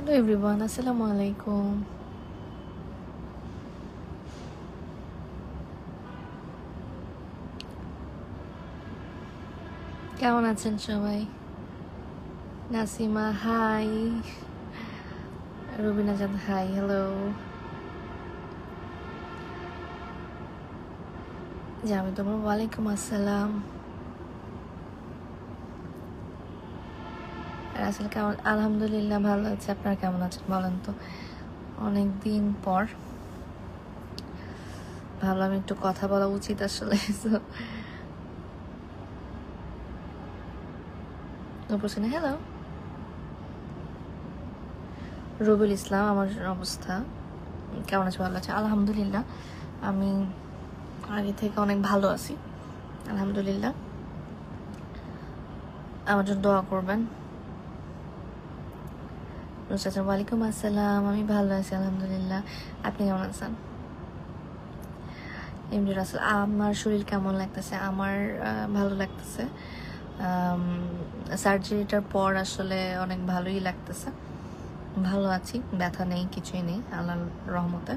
Hello everyone, আসসালামু আলাইকুম। কেমন আছেন সবাই? নাসিমা হাই, রুবিনা জান হাই, হ্যালো। জামি তোমার ওয়ালাইকুম আসসালাম। আর আসলে কেমন? আলহামদুলিল্লাহ ভালো আছে। আপনারা কেমন আছেন বলেন তো? অনেক দিন পর ভাবলাম একটু কথা বলা উচিত আসলে। হ্যালো রবিউল ইসলাম, আমার অবস্থা কেমন আছে? ভালো আছে আলহামদুলিল্লাহ। আমি আগে থেকে অনেক ভালো আছি আলহামদুলিল্লাহ। আমার জন্য দোয়া করবেন। ওয়ালাইকুম আসসালাম, আমি ভালো আছি আলহামদুলিল্লাহ। আপনি কেমন আছেন? এমডি রাসেল, আমার শরীর কেমন লাগতেছে? আমার ভালো লাগতেছে। সার্জারিটার পর আসলে অনেক ভালোই লাগতেছে, ভালো আছি, ব্যথা নেই, কিছুই নেই আল্লাহর রহমতে।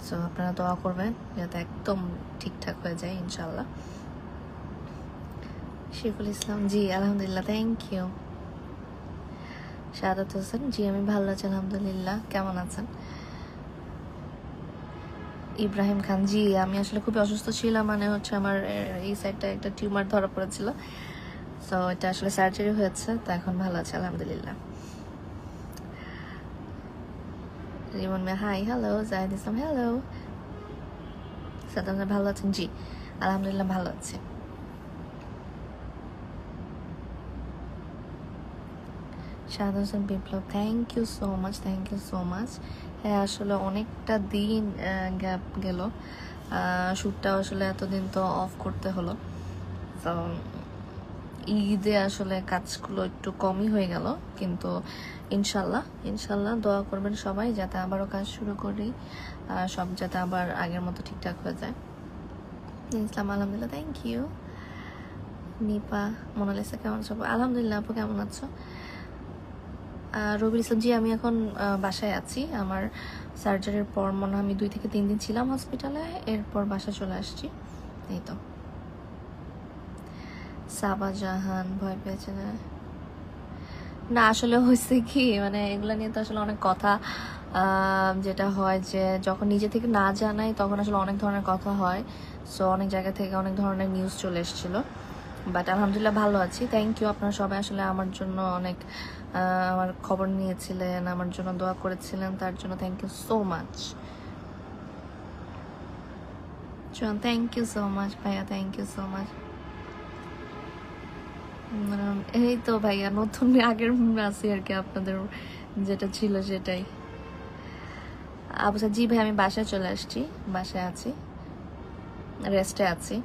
সো আপনারা দোয়া করবেন যাতে একদম ঠিকঠাক হয়ে যায় ইনশাল্লাহ। শিফুল ইসলাম, জি আলহামদুলিল্লাহ, থ্যাংক ইউ। শাহাদাত হোসেন, জি আমি ভালো আছি আলহামদুলিল্লাহ। কেমন আছেন? ইব্রাহিম খান, জি আমি আসলে খুবই অসুস্থ ছিলাম, মানে হচ্ছে আমার এই সাইডটা একটা টিউমার ধরা পড়েছিল। সো এটা আসলে সার্জারি হয়েছে, তো এখন ভালো আছে আলহামদুলিল্লাহ। Rimon Mia hi, hello. Zahid Islam, hello. Saddam, ভালো আছেন? জি আলহামদুলিল্লাহ ভালো আছে। Shahad Hossain Biplob, thank you so much, thank you so much. হ্যাঁ আসলে অনেকটা দিন গ্যাপ গেল, শ্যুটটা আসলে এতদিন তো অফ করতে হলো। তো ঈদে আসলে কাজগুলো একটু কমই হয়ে গেল, কিন্তু ইনশাল্লাহ ইনশাল্লাহ দোয়া করবেন সবাই যাতে আবারও কাজ শুরু করি, সব যাতে আবার আগের মতো ঠিকঠাক হয়ে যায়। ইসলাম, আলহামদুলিল্লাহ, থ্যাংক ইউ। নিপা, মোনালিসা, কেমন আছো? আলহামদুলিল্লাহ। আপু কেমন আছো? রবির ইসলাম, জি আমি এখন বাসায় আছি। আমার সার্জারির পর মনে হয় আমি 2 থেকে 3 দিন ছিলাম হসপিটালে, এরপর বাসা চলে আসছি, এই তো। সাবা জাহান, ভয় পেয়েছে না? না আসলে হয়েছে কি, মানে এগুলো নিয়ে তো আসলে অনেক কথা, যেটা হয় যে যখন নিজে থেকে না জানাই তখন আসলে অনেক ধরনের কথা হয়। সো অনেক জায়গা থেকে অনেক ধরনের নিউজ চলে এসেছিল, বাট আলহামদুলিল্লাহ ভালো আছি। থ্যাংক ইউ, আপনারা সবাই আসলে আমার জন্য অনেক আমার খবর নিয়েছিলেন, আমার জন্য দোয়া করেছিলেন, তার জন্য thank you so much. Thank you so much ভাইয়া, থ্যাংক ইউ সো মাচ। এই তো ভাইয়া নতুন আগের আছি আর কি, আপনাদের যেটা ছিল সেটাই। আচ্ছা জি ভাই, আমি বাসায় চলে আসছি, বাসায় আছি, রেস্টে আছি।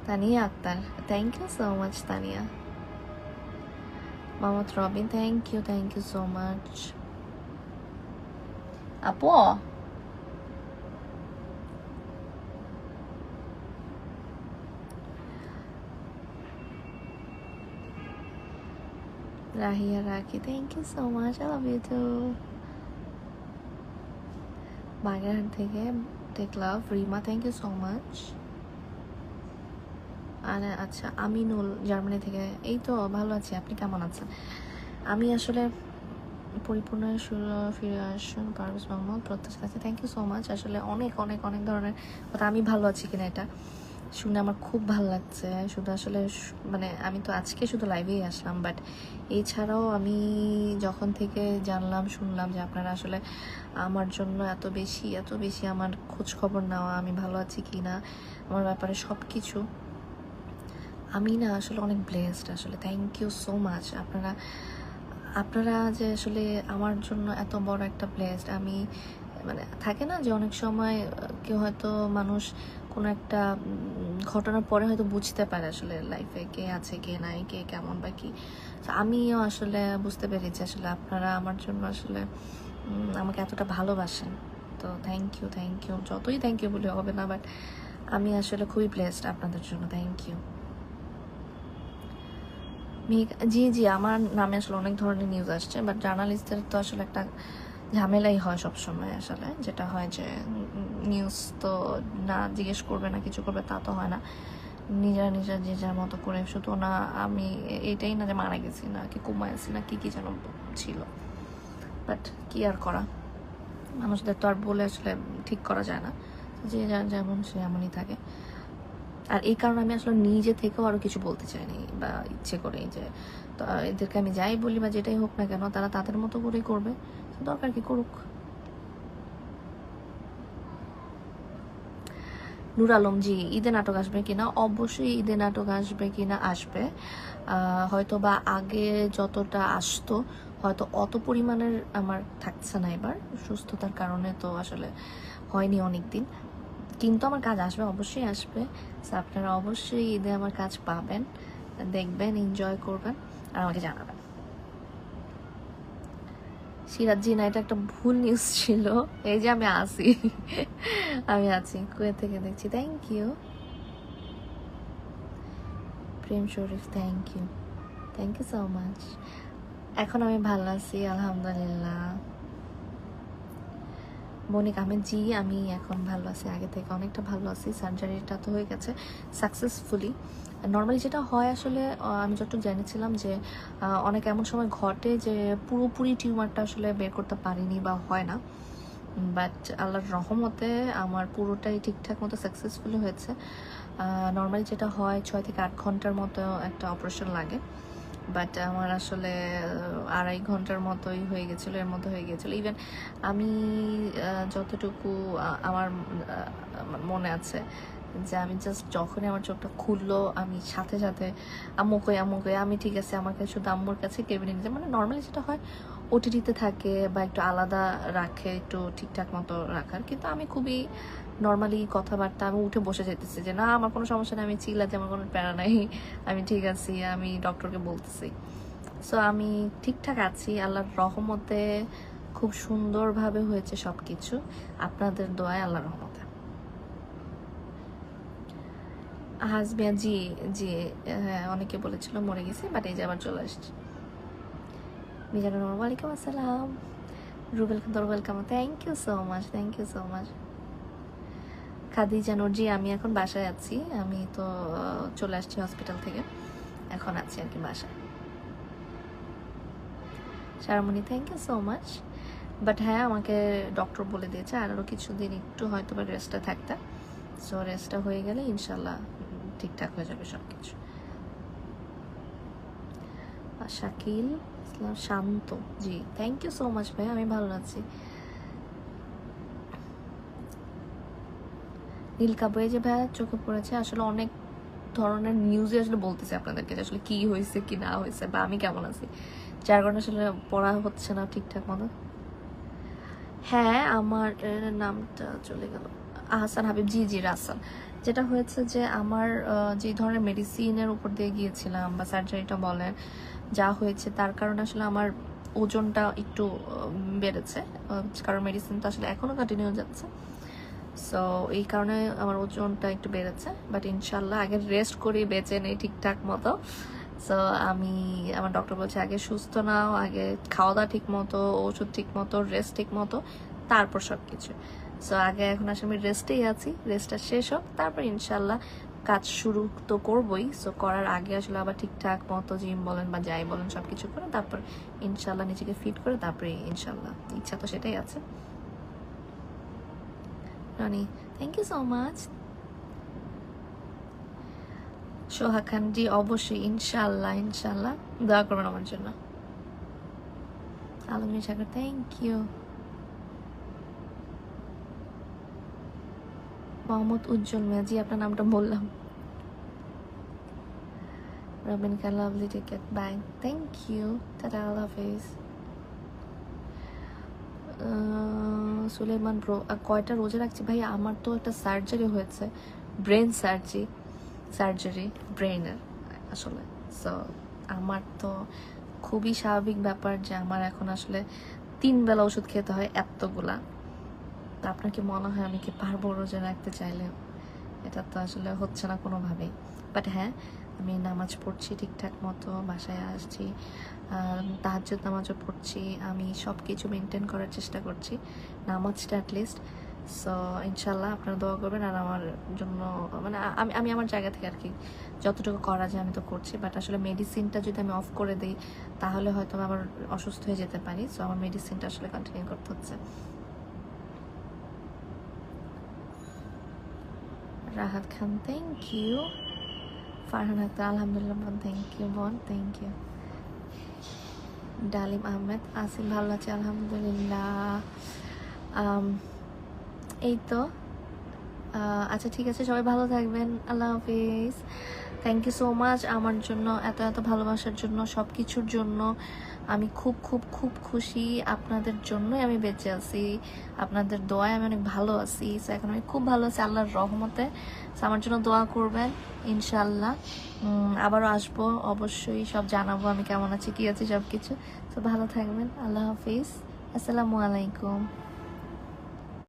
Tania Akter, thank you so much Tania. Mohammad Robin, thank you so much. আপু Rahia Rakhi, thank you so much, I love you too. Bagerhat থেকে tech love, Rima, thank you so much. আর আচ্ছা আমিনুল, জার্মানি থেকে, এই তো ভালো আছি। আপনি কেমন আছেন? আমি আসলে পরিপূর্ণ ফিরে আসুন পারভেজ মাহমুদ, প্রত্যাশা কাছে, থ্যাংক ইউ সো মাচ। আসলে অনেক অনেক অনেক ধরনের কথা, আমি ভালো আছি কিনা এটা শুনে আমার খুব ভালো লাগছে। শুধু আসলে মানে আমি তো আজকে শুধু লাইভেই আসলাম, বাট এছাড়াও আমি যখন থেকে জানলাম শুনলাম যে আপনারা আসলে আমার জন্য এত বেশি আমার খোঁজ খবর নেওয়া, আমি ভালো আছি কি না, আমার ব্যাপারে সব কিছু, আমি না আসলে অনেক ব্লেসড আসলে। Thank you so much. আপনারা যে আসলে আমার জন্য এত বড় একটা ব্লেসড, আমি মানে থাকে না যে অনেক সময় কেউ হয়তো মানুষ কোনো একটা ঘটনার পরে হয়তো বুঝতে পারে আসলে লাইফে কে আছে কে নাই, কে কেমন বা কি। তো আমিও আসলে বুঝতে পেরেছি আসলে আপনারা আমার জন্য আসলে আমাকে এতটা ভালোবাসেন। তো থ্যাংক ইউ, যতই থ্যাংক ইউ বলে হবে না, বাট আমি আসলে খুবই ব্লেসড আপনাদের জন্য, থ্যাংক ইউ। জি জি, আমার নামে আসলে অনেক ধরনের নিউজ আসছে, বাট জার্নালিস্টদের তো আসলে একটা ঝামেলাই হয় সবসময় আসলে, যেটা হয় যে নিউজ তো না জিজ্ঞেস করবে না কিছু করবে তা তো হয় না, নিজেরা নিজেরা যে যার মতো করে। শুধু না আমি এইটাই না যে মারা গেছি না কি কোমায় আছি না কি কি যেন ছিল, বাট কি আর করা, মানুষদের তো আর বলে আসলে ঠিক করা যায় না, যে যার যেমন সে এমনই থাকে। আর এই কারণে আমি আসলে নিজে থেকেও আরও কিছু বলতে চাইনি বা ইচ্ছে করে যে এদেরকে আমি যাই বলি বা যেটাই হোক না কেন তারা তাদের মতো করেই করবে, দরকার কি করুক। নূর আলম জি, ঈদে নাটক আসবে কিনা? অবশ্যই ঈদে নাটক আসবে কিনা, আসবে। হয়তো বা আগে যতটা আসতো হয়তো অত পরিমাণের আমার থাকছে না এবার, সুস্থতার কারণে তো আসলে হয়নি অনেক দিন, কিন্তু আমার কাজ আসবে, অবশ্যই আসবে। আপনারা অবশ্যই ঈদে আমার কাজ পাবেন, দেখবেন, এনজয় করবেন আর আমাকে জানাবেন। সিরাজ জি না, এটা একটা ভুল নিউজ ছিল। এই যে আমি আছি, আমি আছি, কুয়েত থেকে দেখছি। Thank you Prem Sharif, thank you so much. এখন আমি ভালো আছি আলহামদুলিল্লাহ। মনিক আহমেদ জি, আমি এখন ভালো আছি, আগে থেকে অনেকটা ভালো আছি। সার্জারিটা তো হয়ে গেছে সাকসেসফুলি। নর্মালি যেটা হয় আসলে আমি যতটুকু জেনেছিলাম যে অনেক এমন সময় ঘটে যে পুরোপুরি টিউমারটা আসলে বের করতে পারিনি বা হয় না, বাট আল্লাহর রহমতে আমার পুরোটাই ঠিকঠাক মতো সাকসেসফুলি হয়েছে। নর্মালি যেটা হয় 6 থেকে 8 ঘন্টার মতো একটা অপারেশন লাগে, বাট আমার আসলে 2.5 ঘন্টার মতোই হয়ে গেছিলো, এর মতো হয়ে গেছিলো। ইভেন আমি যতটুকু আমার মনে আছে যে আমি জাস্ট যখনই আমার চোখটা খুললো আমি সাথে সাথে আম্মু কই আমি ঠিক আছে, আমাকে শুধু আম্মুর কাছে কেবিনে নিয়ে, মানে নর্মালি যেটা হয় ওটিটিতে থাকে বা একটু আলাদা রাখে, একটু ঠিকঠাক মতো রাখার, কিন্তু আমি খুবই নর্মালি কথাবার্তা, আমি উঠে বসে যেতেছি যে না আমার কোনো সমস্যা নেই, আমি চিল্লাতে আমার কোনো প্যারা নাই, আমি ঠিক আছি, আমি ডক্টরকে বলতেছি। সো আমি ঠিকঠাক আছি আল্লাহর রহমতে, খুব সুন্দরভাবে হয়েছে সব কিছু, আপনাদের দোয়ায় আল্লাহর রহমতে। হাসবিয়া জি জি, হ্যাঁ অনেকে বলেছিল মরে গেছি, বাট এই যে আবার চলে আসছি। মিজানুর রহমান ওয়ালাইকুম আসসালাম। Rubel Khan welcome, thank you so much. Khadija Noor জি, আমি এখন বাসায় আছি, আমি তো চলে আসছি হসপিটাল থেকে, এখন আছি আর কি বাসায়। Sharmoni thank you so much. But হ্যাঁ আমাকে ডক্টর বলে দিয়েছে আরও কিছুদিন একটু হয়তো বা রেস্টে থাকতে, সো রেস্টটা হয়ে গেলে ইনশাল্লাহ ঠিকঠাক হয়ে যাবে সব কিছু। শাকিল ইসলাম শান্ত জি, থ্যাংক ইউ সো মাচ ভাই, আমি ভালো আছি। নীলকা বই যে ভাইয়া চোখে পড়েছে, আসলে অনেক ধরনের নিউজে আসলে বলতেছে আপনাদেরকে যে আসলে কি হয়েছে কি না হয়েছে বা আমি কেমন আছি, যার কারণে আসলে পড়া হচ্ছে না ঠিকঠাক মতো। হ্যাঁ আমার নামটা চলে গেল, আহসান হাবিব জি জি রাসান। যেটা হয়েছে যে আমার যে ধরনের মেডিসিনের উপর দিয়ে গিয়েছিলাম বা সার্জারিটা বলেন যা হয়েছে তার কারণে আসলে আমার ওজনটা একটু বেড়েছে, কারণ মেডিসিন তো আসলে এখনও কন্টিনিউ যাচ্ছে, সো এই কারণে আমার ওজনটা একটু বেড়েছে। বাট ইনশাল্লাহ আগে রেস্ট করি, বেঁচে নেই ঠিকঠাক মতো। সো আমি, আমার ডক্টর বলছে আগে সুস্থ নাও, আগে খাওয়া দাওয়া ঠিক মতো, ওষুধ ঠিক মতো, রেস্ট ঠিক মতো, তারপর সব কিছু। সো আগে এখন আসলে আমি রেস্টেই আছি, রেস্টটা শেষ হোক তারপর ইনশাল্লাহ কাজ শুরু তো করবোই। সো করার আগে আসলে আবার ঠিকঠাক মতো জিম বলেন বা যাই বলেন সব কিছু করে তারপর ইনশাল্লাহ নিজেকে ফিট করে তারপরে ইনশাল্লাহ, ইচ্ছা তো সেটাই আছে। Roni thank you so much. Soha Khan জি অবশ্যই, ইনশাল্লাহ দোয়া করবেন আমার জন্য। Alomi Sagar thank you. মোহাম্মদ উজ্জ্বল মিয়া জি, আপনার নামটা বললাম। Robin Khan lovely ticket bye, thank you, tata, আল্লাহ হাফিজ। সুলেমান ব্রো কয়টা রোজা রাখছি ভাই, আমার তো একটা সার্জারি হয়েছে, ব্রেন সার্জারি ব্রেনের আসলে। সো আমার তো খুবই স্বাভাবিক ব্যাপার যে আমার এখন আসলে 3 বেলা ওষুধ খেতে হয় এতগুলা, তা আপনার কি মনে হয় আমি কি পারবো রোজা রাখতে চাইলে? এটা তো আসলে হচ্ছে না কোনোভাবেই। বাট হ্যাঁ আমি নামাজ পড়ছি ঠিকঠাক মতো, বাসায় আসছি, তাহাজ্জুদ নামাজও পড়ছি, আমি সব কিছু মেনটেন করার চেষ্টা করছি, নামাজটা অ্যাটলিস্ট। সো ইনশাল্লাহ আপনারা দোয়া করবেন। আর আমার জন্য মানে আমি আমি আমার জায়গা থেকে আর কি যতটুকু করা যায় আমি তো করছি, বাট আসলে মেডিসিনটা যদি আমি অফ করে দিই তাহলে হয়তো আমি আবার অসুস্থ হয়ে যেতে পারি। সো আমার মেডিসিনটা আসলে কন্টিনিউ করতে হচ্ছে। রাহাত খান থ্যাংক ইউ। ফারহান আক্তার আলহামদুলিল্লাহ বোন, থ্যাংক ইউ বোন, থ্যাংক ইউ। ডালিম আহমেদ আসিম ভালো আছে আলহামদুলিল্লাহ। এই তো আচ্ছা ঠিক আছে, সবাই ভালো থাকবেন, আল্লাহ হাফিজ। থ্যাংক ইউ সো মাচ আমার জন্য এত এত ভালোবাসার জন্য, সব কিছুর জন্য। আমি খুব খুব খুব খুশি, আপনাদের জন্যই আমি বেঁচে আছি, আপনাদের দোয়ায় আমি অনেক ভালো আছি। সো এখন আমি খুব ভালো আছি আল্লাহর রহমতে। সো আমার জন্য দোয়া করবেন ইনশাল্লাহ। আবারও আসবো অবশ্যই, সব জানাবো আমি কেমন আছি, কি আছি, সব কিছু। তো ভালো থাকবেন, আল্লাহ হাফিজ, আসসালামু আলাইকুম।